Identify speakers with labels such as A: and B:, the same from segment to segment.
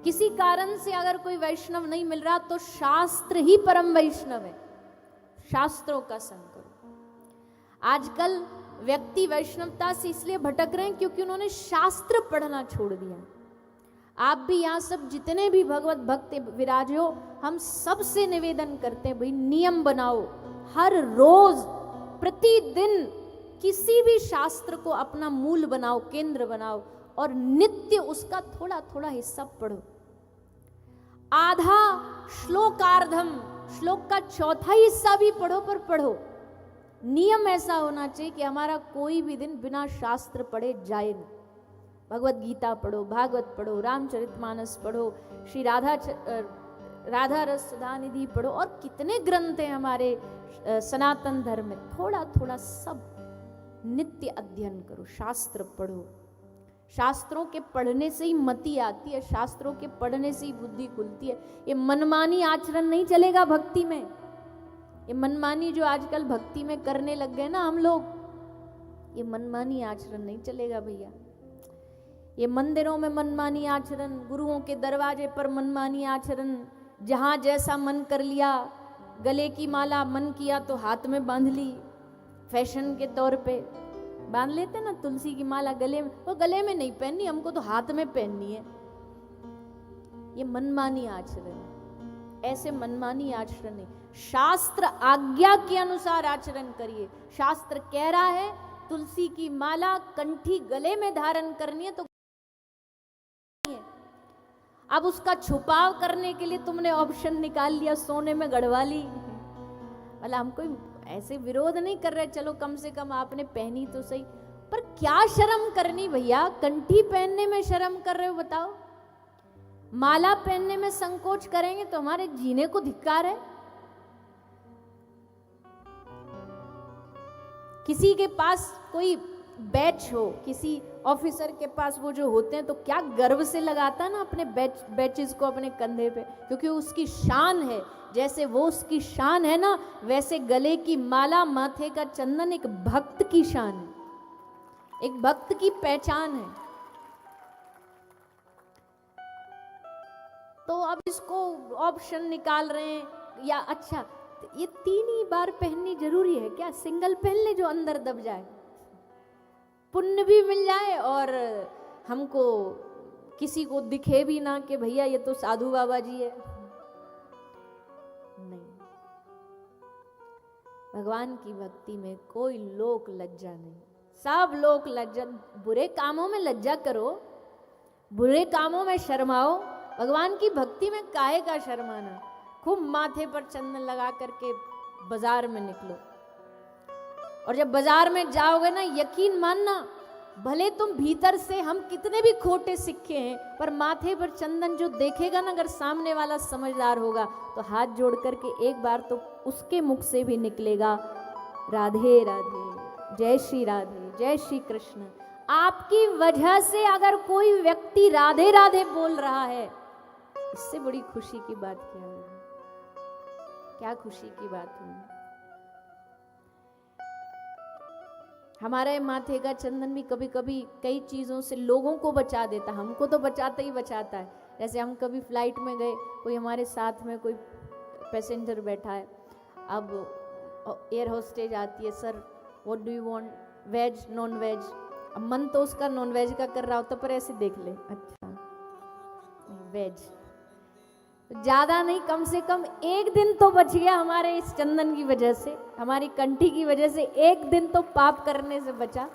A: किसी कारण से अगर कोई वैष्णव नहीं मिल रहा तो शास्त्र ही परम वैष्णव है, शास्त्रों का संग करो। आजकल व्यक्ति वैष्णवता से इसलिए भटक रहे हैं क्योंकि उन्होंने शास्त्र पढ़ना छोड़ दिया। आप भी यहाँ सब जितने भी भगवत भक्त विराजे हो, हम सबसे निवेदन करते हैं, भाई नियम बनाओ, हर रोज प्रतिदिन किसी भी शास्त्र को अपना मूल बनाओ, केंद्र बनाओ और नित्य उसका थोड़ा थोड़ा हिस्सा पढ़ो। आधा श्लोकार्धम, श्लोक का चौथा हिस्सा भी पढ़ो, पर पढ़ो। नियम ऐसा होना चाहिए कि हमारा कोई भी दिन बिना शास्त्र पढ़े जाए ना। भगवत गीता पढ़ो, भागवत पढ़ो, रामचरितमानस पढ़ो, श्री राधा रस सुधा निधि पढ़ो, और कितने ग्रंथ हैं हमारे सनातन धर्म में। थोड़ा थोड़ा सब नित्य अध्ययन करो, शास्त्र पढ़ो। शास्त्रों के पढ़ने से ही मति आती है, शास्त्रों के पढ़ने से ही बुद्धि खुलती है। ये मनमानी आचरण नहीं चलेगा भक्ति में। ये मनमानी जो आजकल भक्ति में करने लग गए ना हम लोग, ये मनमानी आचरण नहीं चलेगा भैया। ये मंदिरों में मनमानी आचरण, गुरुओं के दरवाजे पर मनमानी आचरण, जहां जैसा मन कर लिया, गले की माला मन किया तो हाथ में बांध ली, फैशन के तौर पे बांध लेते ना तुलसी की माला गले में, वो गले में नहीं पहननी, हमको तो हाथ में पहननी है। ये मनमानी आचरण, ऐसे मनमानी आचरण नहीं। शास्त्र आज्ञा के अनुसार आचरण करिए। शास्त्र कह रहा है तुलसी की माला कंठी गले में धारण करनी है, तो अब उसका छुपाव करने के लिए तुमने ऑप्शन निकाल लिया, सोने में गढ़वा ली। मतलब हम कोई ऐसे विरोध नहीं कर रहे, चलो कम से कम आपने पहनी तो सही, पर क्या शर्म करनी भैया? कंठी पहनने में शर्म कर रहे हो बताओ? माला पहनने में संकोच करेंगे तो हमारे जीने को धिक्कार है। किसी के पास कोई बैच हो, किसी ऑफिसर के पास वो जो होते हैं, तो क्या गर्व से लगाता ना अपने बैचेस को अपने कंधे पे, क्योंकि उसकी शान है। जैसे वो उसकी शान है ना, वैसे गले की माला, माथे का चंदन एक भक्त की शान है, एक भक्त की पहचान है। तो अब इसको ऑप्शन निकाल रहे हैं, या अच्छा ये 3 ही बार पहननी जरूरी है क्या? सिंगल पहन ले जो अंदर दब जाए, पुण्य भी मिल जाए और हमको किसी को दिखे भी ना कि भैया ये तो साधु बाबा जी है। नहीं, भगवान की भक्ति में कोई लोक लज्जा नहीं, सब लोक लज्जा। बुरे कामों में लज्जा करो, बुरे कामों में शर्माओ, भगवान की भक्ति में काहे का शर्माना। खूब माथे पर चंदन लगा करके बाजार में निकलो, और जब बाजार में जाओगे ना, यकीन मानना, भले तुम भीतर से हम कितने भी खोटे सिक्के हैं, पर माथे पर चंदन जो देखेगा ना, अगर सामने वाला समझदार होगा तो हाथ जोड़ करके एक बार तो उसके मुख से भी निकलेगा राधे राधे, जय श्री राधे, जय श्री कृष्ण। आपकी वजह से अगर कोई व्यक्ति राधे राधे बोल रहा है, इससे बड़ी खुशी की बात क्या होगी? क्या खुशी की बात होगी? हमारे माथे का चंदन भी कभी कभी कई चीज़ों से लोगों को बचा देता, हमको तो बचाता ही बचाता है। जैसे हम कभी फ्लाइट में गए, कोई हमारे साथ में कोई पैसेंजर बैठा है, अब एयर होस्टेज आती है, sir what do you want, veg non veg. अब मन तो उसका नॉन वेज का कर रहा होता, पर ऐसे देख ले, अच्छा वेज, ज्यादा नहीं, कम से कम एक दिन तो बच गया हमारे इस चंदन की वजह से, हमारी कंठी की वजह से एक दिन तो पाप करने से बचा।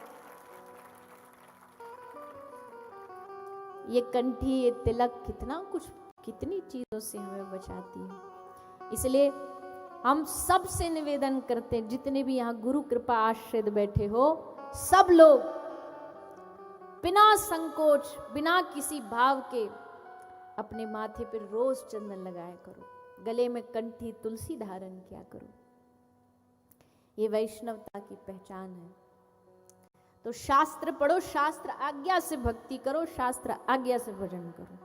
A: ये कंठी, ये तिलक कितना कुछ, कितनी चीजों से हमें बचाती है। इसलिए हम सबसे निवेदन करते हैं, जितने भी यहाँ गुरु कृपा आश्रित बैठे हो, सब लोग बिना संकोच, बिना किसी भाव के अपने माथे पर रोज चंदन लगाया करो, गले में कंठी तुलसी धारण किया करो। ये वैष्णवता की पहचान है। तो शास्त्र पढ़ो, शास्त्र आज्ञा से भक्ति करो, शास्त्र आज्ञा से भजन करो।